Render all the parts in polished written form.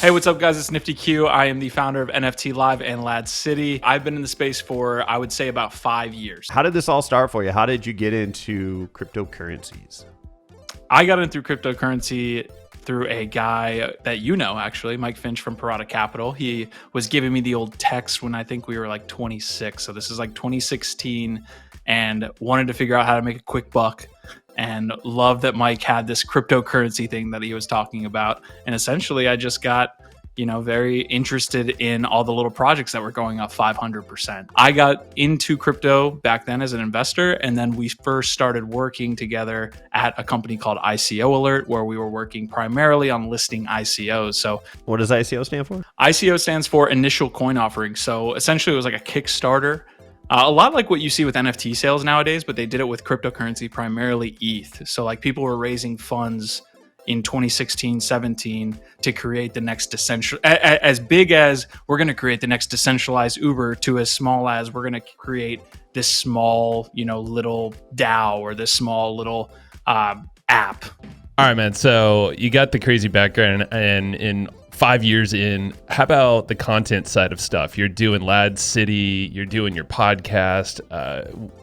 Hey, what's up, guys? It's NFTYQ. I am the founder of NFT Live and Lad City. I've been in the space for, I would say, about 5 years. How did this all start for you? How did you get into cryptocurrencies? I got in through cryptocurrency through a guy that you know, actually, Mike Finch from Parada Capital. He was giving me the old text when I think we were like 26. So this is like 2016, and wanted to figure out how to make a quick buck. And love that Mike had this cryptocurrency thing that he was talking about. And essentially, I just got, very interested in all the little projects that were going up 500%. I got into crypto back then as an investor. And then we first started working together at a company called ICO Alert, where we were working primarily on listing ICOs. So what does ICO stand for? ICO stands for Initial Coin Offering. So essentially, it was like a Kickstarter. A lot like what you see with NFT sales nowadays, but they did it with cryptocurrency, primarily ETH. So like people were raising funds in 2016, 17 to create the next as big as we're going to create the next decentralized Uber, to as small as we're going to create this small, little DAO or this small little app. All right, man. So you got the crazy background, and in 5 years in, how about the content side of stuff? You're doing Lad City, you're doing your podcast.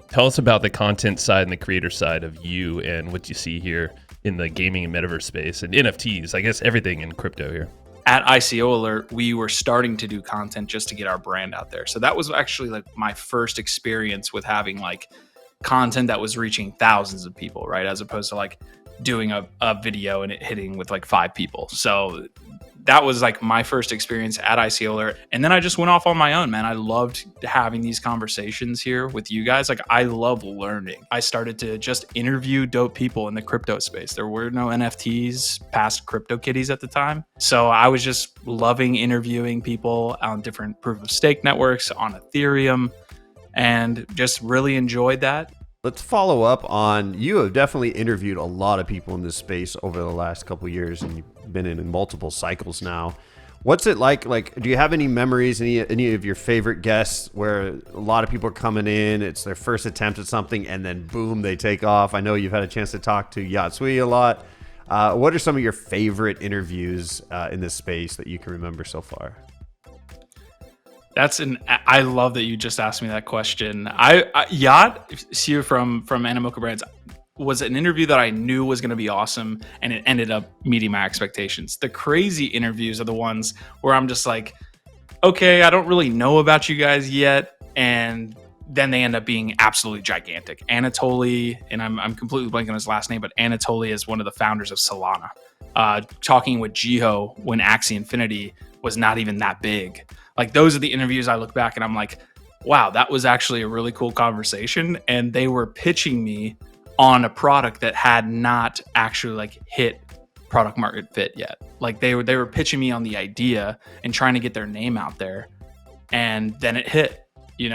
Tell us about the content side and the creator side of you and what you see here in the gaming and metaverse space and NFTs, I guess everything in crypto here. At ICO Alert, we were starting to do content just to get our brand out there. So that was actually like my first experience with having like content that was reaching thousands of people, right? As opposed to like doing a video and it hitting with like 5 people. So that was like my first experience at ICO Alert. And then I just went off on my own, man. I loved having these conversations here with you guys. Like, I love learning. I started to just interview dope people in the crypto space. There were no NFTs past CryptoKitties at the time. So I was just loving interviewing people on different proof of stake networks, on Ethereum, and just really enjoyed that. Let's follow up on, you have definitely interviewed a lot of people in this space over the last couple of years, and you've been in multiple cycles now. What's it like? Like, do you have any memories, any of your favorite guests where a lot of people are coming in, it's their first attempt at something, and then boom, they take off? I know you've had a chance to talk to Yatsui a lot. What are some of your favorite interviews in this space that you can remember so far? I love that you just asked me that question. Yacht Siu from Animoca Brands was an interview that I knew was going to be awesome, and it ended up meeting my expectations. The crazy interviews are the ones where I'm just like, okay, I don't really know about you guys yet, and then they end up being absolutely gigantic. Anatoly, and I'm completely blanking on his last name, but Anatoly is one of the founders of Solana. Talking with Jiho when Axie Infinity was not even that big. Like, those are the interviews I look back and I'm like, wow, that was actually a really cool conversation. And they were pitching me on a product that had not actually like hit product market fit yet. Like they were pitching me on the idea and trying to get their name out there. And then it hit,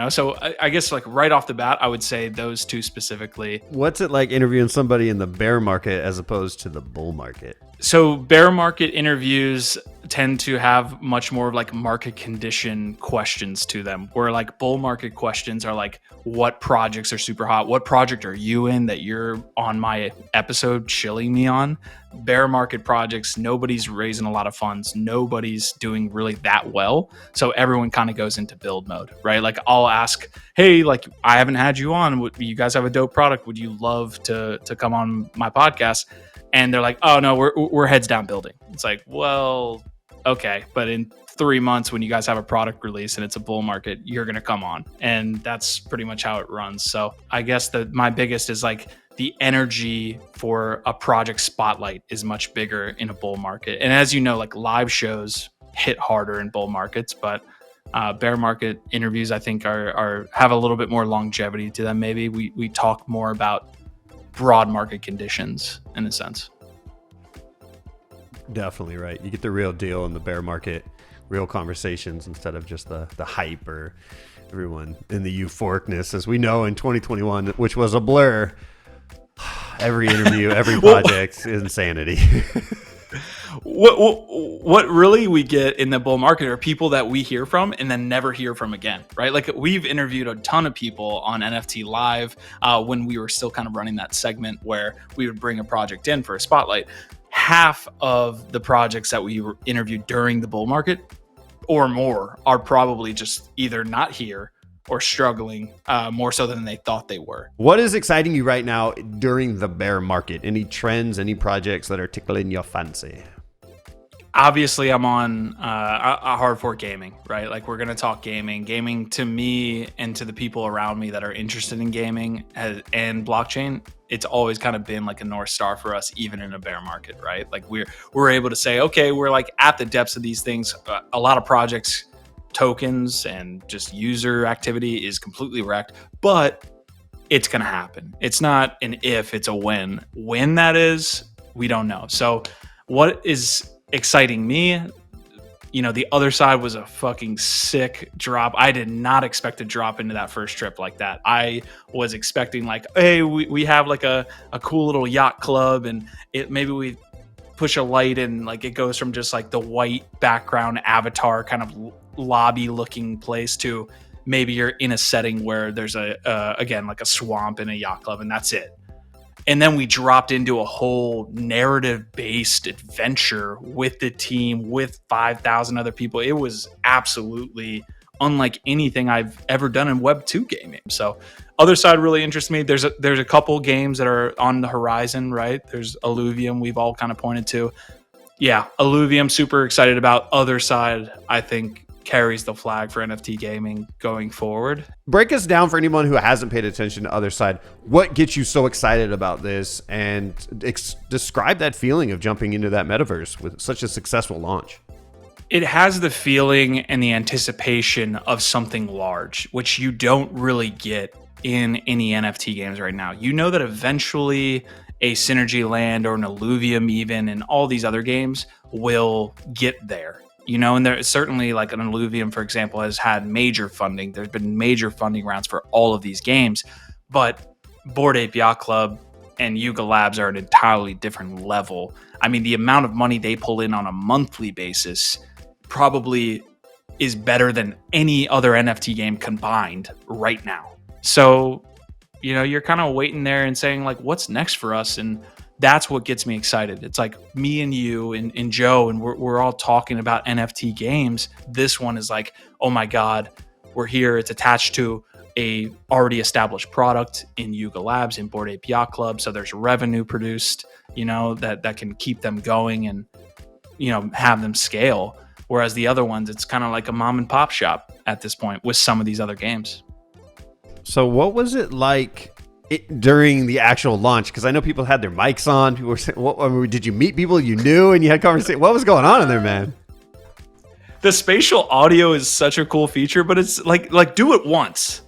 So I guess like right off the bat, I would say those two specifically. What's it like interviewing somebody in the bear market as opposed to the bull market? So bear market interviews tend to have much more of like market condition questions to them, where like bull market questions are like, what projects are super hot? What project are you in that you're on my episode chilling me on? Bear market projects, nobody's raising a lot of funds. Nobody's doing really that well. So everyone kind of goes into build mode, right? Like I'll ask, hey, like I haven't had you on. You guys have a dope product. Would you love to come on my podcast? And they're like, oh no, we're heads down building. It's like, well, okay, but in 3 months when you guys have a product release and it's a bull market, you're gonna come on. And that's pretty much how it runs. So I guess my biggest is like the energy for a project spotlight is much bigger in a bull market. And as you know, like live shows hit harder in bull markets, but bear market interviews I think are have a little bit more longevity to them. Maybe we talk more about broad market conditions in a sense. Definitely right. You get the real deal in the bear market, real conversations instead of just the hype or everyone in the euphoricness, as we know in 2021, which was a blur. Every interview, every project, insanity. What really we get in the bull market are people that we hear from and then never hear from again, right? Like we've interviewed a ton of people on NFT Live when we were still kind of running that segment where we would bring a project in for a spotlight. half of the projects that we interviewed during the bull market or more are probably just either not here or struggling more so than they thought they were. What is exciting you right now during the bear market? Any trends, any projects that are tickling your fancy? Obviously, I'm on a hard fork gaming, right? Like, we're going to talk gaming. Gaming, to me and to the people around me that are interested in gaming and blockchain, it's always kind of been like a North Star for us, even in a bear market, right? Like, we're able to say, okay, we're like at the depths of these things. A lot of projects, tokens, and just user activity is completely wrecked, but it's going to happen. It's not an if, it's a when. When that is, we don't know. So what is exciting me, the Otherside was a fucking sick drop. I did not expect to drop into that first trip like that. I was expecting like, hey, we have like a cool little yacht club, and maybe we push a light and like it goes from just like the white background avatar kind of lobby looking place to maybe you're in a setting where there's again like a swamp and a yacht club, and that's it. And then we dropped into a whole narrative-based adventure with the team, with 5,000 other people. It was absolutely unlike anything I've ever done in Web 2 gaming. So Otherside really interests me. There's a couple games that are on the horizon, right? There's Alluvium we've all kind of pointed to. Yeah, Alluvium, super excited about. Otherside, I think, carries the flag for NFT gaming going forward. Break us down for anyone who hasn't paid attention to Otherside. What gets you so excited about this, and describe that feeling of jumping into that metaverse with such a successful launch. It has the feeling and the anticipation of something large, which you don't really get in any NFT games right now. You know that eventually a Synergy Land or an Alluvium even and all these other games will get there. And there's certainly like an Alluvium, for example, has had major funding. There's been major funding rounds for all of these games, but Bored Ape Yacht Club and Yuga Labs are an entirely different level. I mean, the amount of money they pull in on a monthly basis probably is better than any other NFT game combined right now. So, you're kind of waiting there and saying like, what's next for us? And that's what gets me excited. It's like me and you and Joe, and we're all talking about NFT games. This one is like, oh my God, we're here. It's attached to a already established product in Yuga Labs, in Bored Ape Yacht Club. So there's revenue produced, that can keep them going and, have them scale. Whereas the other ones, it's kind of like a mom and pop shop at this point with some of these other games. So what was it like during the actual launch? Because I know people had their mics on. People were saying, did you meet people you knew and you had conversation? What was going on in there, man? The spatial audio is such a cool feature, but it's like do it once.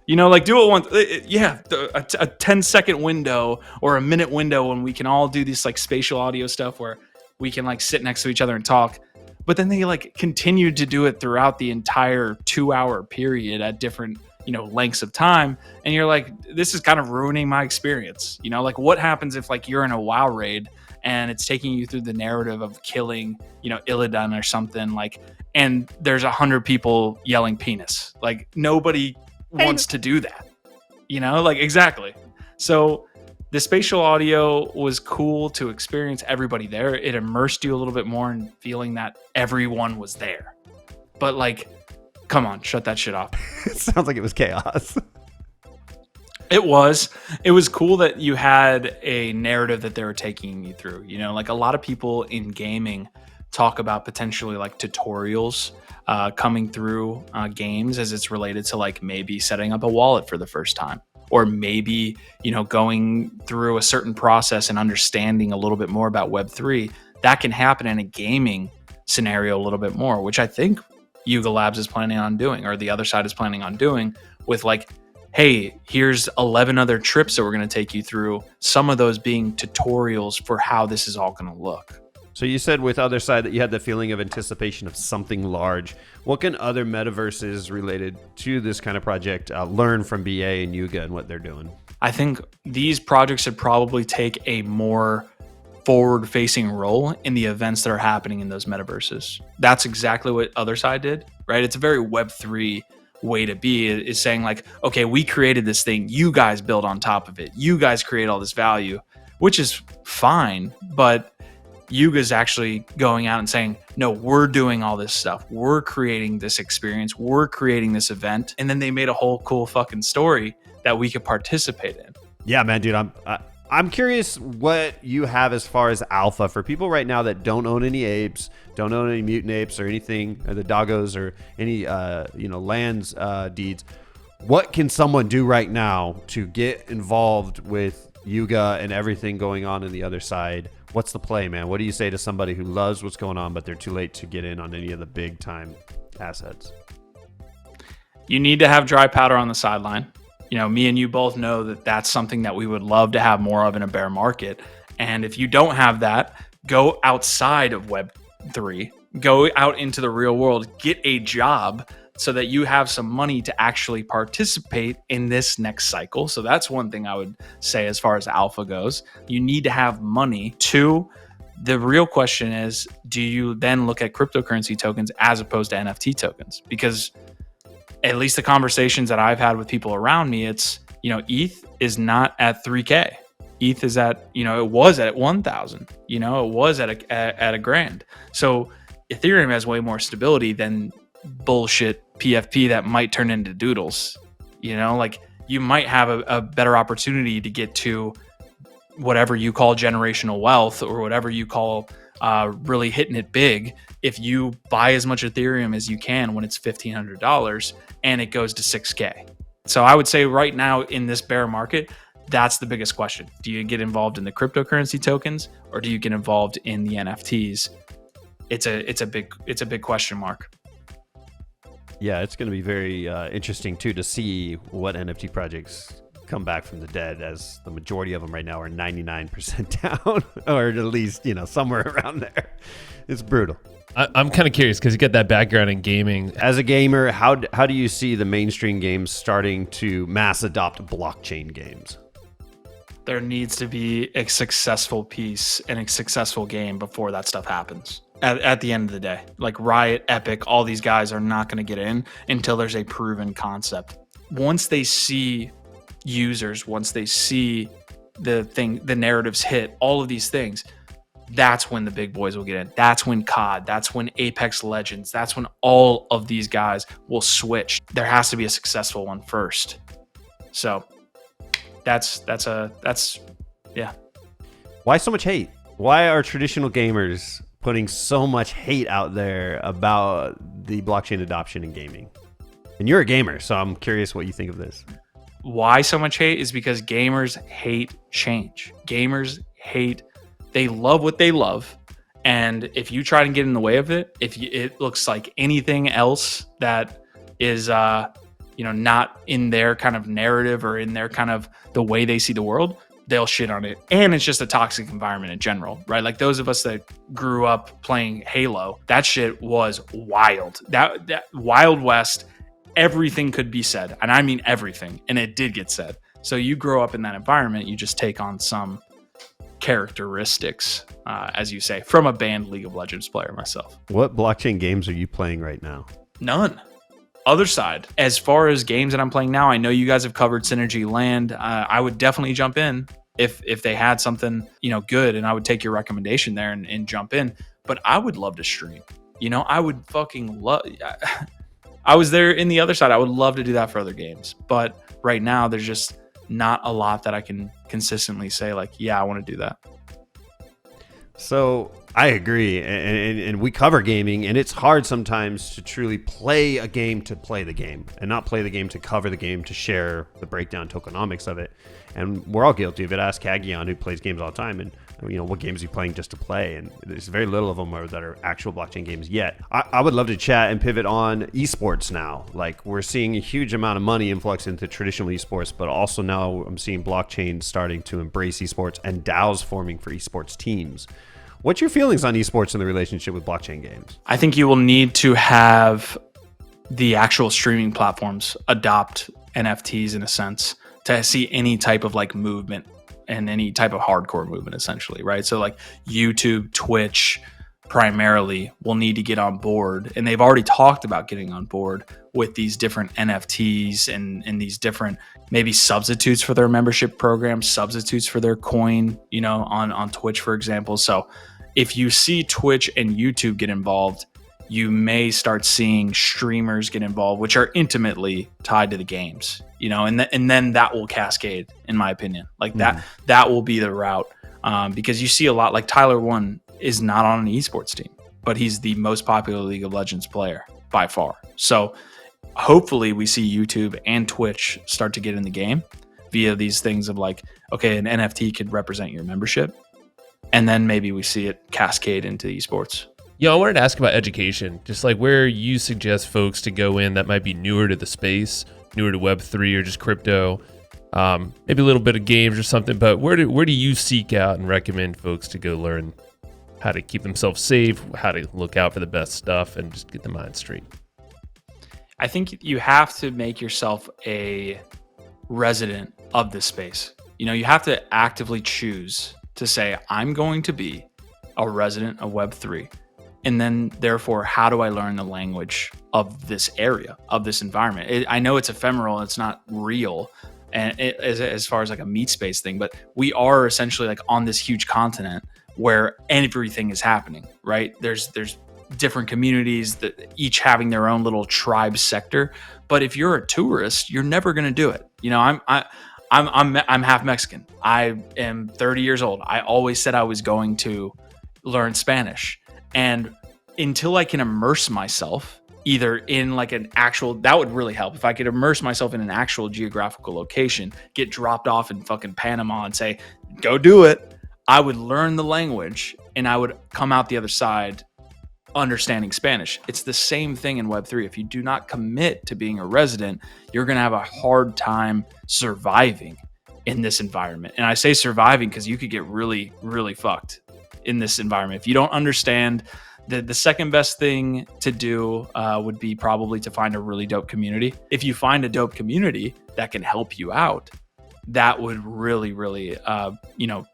Do it once. Yeah, a 10-second window or a minute window when we can all do this like spatial audio stuff where we can like sit next to each other and talk. But then they like continued to do it throughout the entire 2-hour period at different lengths of time, and you're like, this is kind of ruining my experience. Like, what happens if like you're in a WoW raid and it's taking you through the narrative of killing Illidan or something, like, and there's 100 people yelling penis. Like, nobody wants to do that, like, exactly. So the spatial audio was cool to experience everybody there. It immersed you a little bit more in feeling that everyone was there. But like, come on, shut that shit off. It sounds like it was chaos. It was cool that you had a narrative that they were taking you through. Like a lot of people in gaming talk about potentially like tutorials coming through games as it's related to like maybe setting up a wallet for the first time, or maybe, going through a certain process and understanding a little bit more about Web3. That can happen in a gaming scenario a little bit more, which I think Yuga Labs is planning on doing, or the Otherside is planning on doing, with like, hey, here's 11 other trips that we're going to take you through, some of those being tutorials for how this is all going to look. So you said with Otherside that you had the feeling of anticipation of something large. What can other metaverses related to this kind of project learn from BA and Yuga and what they're doing? I think these projects should probably take a more forward-facing role in the events that are happening in those metaverses. That's exactly what Otherside did, right? It's a very Web3 way to be, is saying like, okay, we created this thing, you guys build on top of it, you guys create all this value, which is fine, but Yuga's actually going out and saying, no, we're doing all this stuff. We're creating this experience. We're creating this event. And then they made a whole cool fucking story that we could participate in. Yeah, man, dude, I'm curious what you have as far as alpha for people right now that don't own any apes, don't own any mutant apes or anything, or the doggos or any lands deeds. What can someone do right now to get involved with Yuga and everything going on in the other side? What's the play, man? What do you say to somebody who loves what's going on, but they're too late to get in on any of the big time assets? You need to have dry powder on the sideline. You know, me and you both know that that's something that we would love to have more of in a bear market. And if you don't have that, go outside of Web3, go out into the real world, get a job so that you have some money to actually participate in this next cycle. So that's one thing I would say as far as alpha goes. You need to have money. Two, the real question is, do you then look at cryptocurrency tokens as opposed to NFT tokens? Because at least the conversations that I've had with people around me, it's, ETH is not at 3K. ETH is at, it was at 1,000, it was at a grand. So Ethereum has way more stability than bullshit PFP that might turn into doodles. You might have a better opportunity to get to whatever you call generational wealth or whatever you call really hitting it big if you buy as much Ethereum as you can when it's $1,500 and it goes to 6K. So I would say right now in this bear market, that's the biggest question. Do you get involved in the cryptocurrency tokens or do you get involved in the NFTs? It's a big question mark. Yeah, it's going to be very interesting too to see what NFT projects come back from the dead, as the majority of them right now are 99% down, or at least somewhere around there. It's brutal. I'm kind of curious because you got that background in gaming. As a gamer, how do you see the mainstream games starting to mass adopt blockchain games? There needs to be a successful piece and a successful game before that stuff happens. At the end of the day, like Riot, Epic, all these guys are not going to get in until there's a proven concept. Once they see users, once they see the narratives hit, all of these things, that's when the big boys will get in. That's when COD, that's when Apex Legends, that's when all of these guys will switch. There has to be a successful one first. So that's yeah. Why so much hate? Why are traditional gamers putting so much hate out there about the blockchain adoption in gaming? And you're a gamer, so I'm curious what you think of this. Why so much hate is because gamers hate change. They love what they love. And if you try to get in the way of it, it looks like anything else that is, not in their kind of narrative or in their kind of the way they see the world, they'll shit on it. And it's just a toxic environment in general, right? Like those of us that grew up playing Halo, that shit was wild. That Wild West, everything could be said. And I mean everything. And it did get said. So you grow up in that environment, you just take on some characteristics, as you say, from a banned League of Legends player myself. What blockchain games are you playing right now? None. Otherside. As far as games that I'm playing now, I know you guys have covered Synergy Land. I would definitely jump in if they had something, good, and I would take your recommendation there and jump in. But I would love to stream. I would fucking love. I was there in the other side. I would love to do that for other games. But right now, there's just not a lot that I can consistently say, like, yeah, I want to do that. So I agree, and we cover gaming, and it's hard sometimes to truly play a game to play the game, and not play the game to cover the game, to share the breakdown tokenomics of it. And we're all guilty of it. Ask Kagion, who plays games all the time, and what games are you playing just to play? And there's very little of them that are actual blockchain games yet. I would love to chat and pivot on esports now. Like, we're seeing a huge amount of money influx into traditional esports, but also now I'm seeing blockchain starting to embrace esports and DAOs forming for esports teams. What's your feelings on esports in the relationship with blockchain games? I think you will need to have the actual streaming platforms adopt NFTs in a sense to see any type of like movement and any type of hardcore movement, essentially, right? So like YouTube, Twitch primarily will need to get on board, and they've already talked about getting on board with these different NFTs and these different maybe substitutes for their membership program, substitutes for their coin, on Twitch, for example. So if you see Twitch and YouTube get involved, you may start seeing streamers get involved, which are intimately tied to the games, and then that will cascade, in my opinion. Like that will be the route, because you see a lot. Like Tyler One is not on an esports team, but he's the most popular League of Legends player by far. So hopefully we see YouTube and Twitch start to get in the game via these things of like, okay, an NFT could represent your membership, and then maybe we see it cascade into esports. Yeah, I wanted to ask about education, just like where you suggest folks to go in that might be newer to the space, newer to Web3 or just crypto, maybe a little bit of games or something. But where do you seek out and recommend folks to go learn how to keep themselves safe, how to look out for the best stuff, and just get the mind straight? I think you have to make yourself a resident of this space. You have to actively choose to say, I'm going to be a resident of Web3. And then, therefore, how do I learn the language of this area, of this environment? I know it's ephemeral, it's not real, and as far as like a meat space thing, but we are essentially like on this huge continent where everything is happening, right? There's different communities that each having their own little tribe sector. But if you're a tourist, you're never going to do it. I'm half Mexican. I am 30 years old. I always said I was going to learn Spanish. And until I can immerse myself either in like an actual, that would really help. If I could immerse myself in an actual geographical location, get dropped off in fucking Panama and say, go do it, I would learn the language and I would come out the other side understanding Spanish. It's the same thing in Web3. If you do not commit to being a resident, you're going to have a hard time surviving in this environment. And I say surviving because you could get really, really fucked in this environment. If you don't understand, the second best thing to do would be probably to find a really dope community. If you find a dope community that can help you out, that would really, really,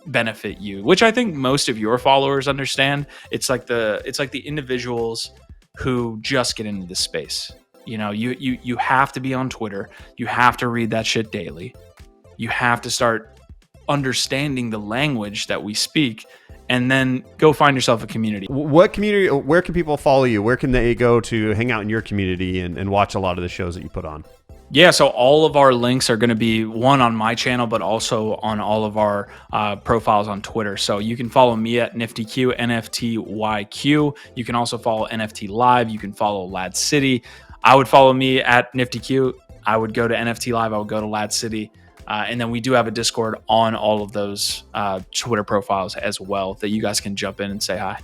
benefit you, which I think most of your followers understand. It's like the individuals who just get into this space. You have to be on Twitter. You have to read that shit daily. You have to start understanding the language that we speak, and then go find yourself a community. What community, where can people follow you? Where can they go to hang out in your community and watch a lot of the shows that you put on? Yeah, so all of our links are going to be one on my channel, but also on all of our profiles on Twitter. So you can follow me at NFTYQ, NFTYQ. You can also follow NFT Live. You can follow Lad City. I would follow me at NFTYQ. I would go to NFT Live. I would go to Lad City. And then we do have a Discord on all of those Twitter profiles as well that you guys can jump in and say hi.